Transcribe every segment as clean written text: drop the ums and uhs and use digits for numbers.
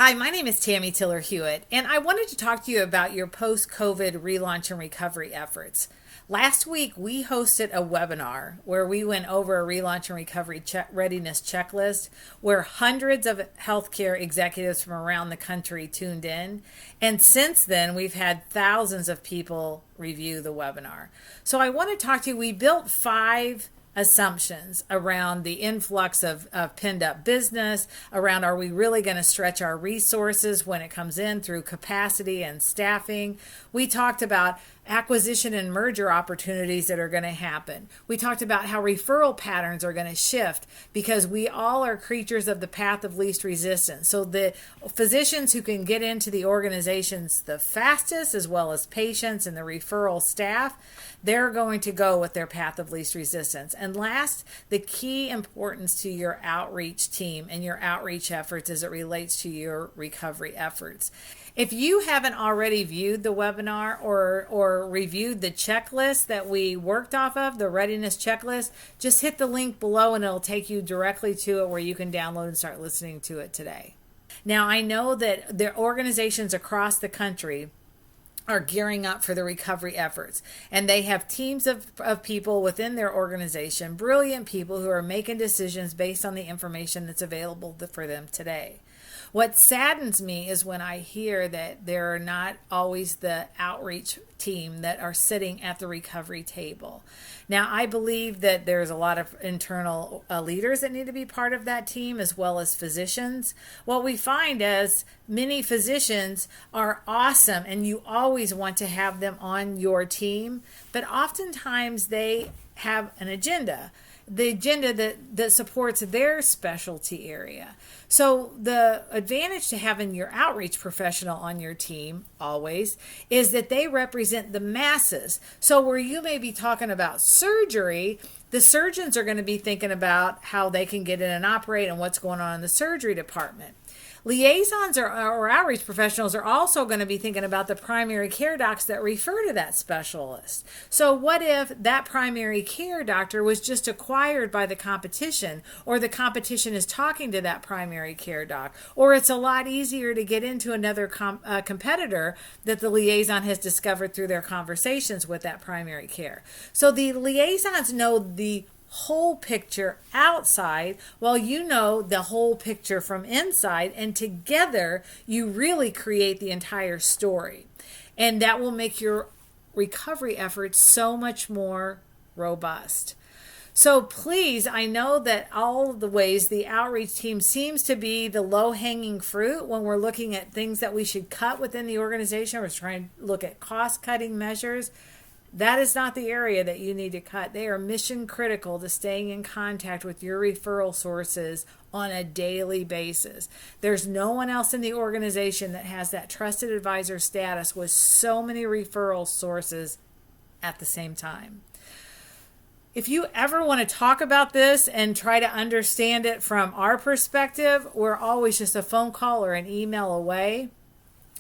Hi, my name is Tammy Tiller-Hewitt, and I wanted to talk to you about your post-COVID relaunch and recovery efforts. Last week, we hosted a webinar where we went over a relaunch and recovery readiness checklist where hundreds of healthcare executives from around the country tuned in. And since then, we've had thousands of people review the webinar. So I want to talk to you. We built 5 assumptions around the influx of pinned up business, around are we really going to stretch our resources when it comes in through capacity and staffing. We talked about acquisition and merger opportunities that are going to happen. We talked about how referral patterns are going to shift because we all are creatures of the path of least resistance. So the physicians who can get into the organizations the fastest, as well as patients and the referral staff, they're going to go with their path of least resistance. And last, the key importance to your outreach team and your outreach efforts as it relates to your recovery efforts. If you haven't already viewed the webinar or reviewed the checklist that we worked off of, the readiness checklist, just hit the link below and it'll take you directly to it where you can download and start listening to it today. Now, I know that there are organizations across the country are gearing up for the recovery efforts. And they have teams of people within their organization, brilliant people who are making decisions based on the information that's available for them today. What saddens me is when I hear that there are not always the outreach team that are sitting at the recovery table. Now, I believe that there's a lot of internal leaders that need to be part of that team, as well as physicians. What we find is many physicians are awesome, and you always want to have them on your team, but oftentimes they have an agenda. The agenda that supports their specialty area. So the advantage to having your outreach professional on your team always is that they represent the masses. So where you may be talking about surgery, the surgeons are going to be thinking about how they can get in and operate and what's going on in the surgery department. Liaisons or outreach professionals are also going to be thinking about the primary care docs that refer to that specialist. So what if that primary care doctor was just acquired by the competition, or the competition is talking to that primary care doc, or it's a lot easier to get into another competitor that the liaison has discovered through their conversations with that primary care. So the liaisons know the whole picture outside, while you know the whole picture from inside, and together you really create the entire story. And that will make your recovery efforts so much more robust. So please, I know that all of the ways the outreach team seems to be the low-hanging fruit when we're looking at things that we should cut within the organization. We're trying to look at cost-cutting measures. That is not the area that you need to cut. They are mission critical to staying in contact with your referral sources on a daily basis. There's no one else in the organization that has that trusted advisor status with so many referral sources at the same time. If you ever want to talk about this and try to understand it from our perspective, we're always just a phone call or an email away.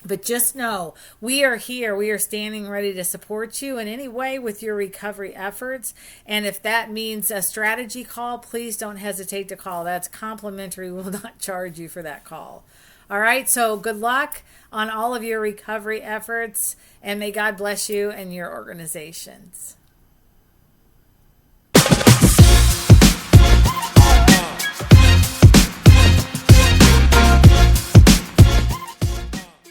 But just know, we are here. We are standing ready to support you in any way with your recovery efforts. And if that means a strategy call, please don't hesitate to call. That's complimentary. We will not charge you for that call. All right, so good luck on all of your recovery efforts, and may God bless you and your organizations.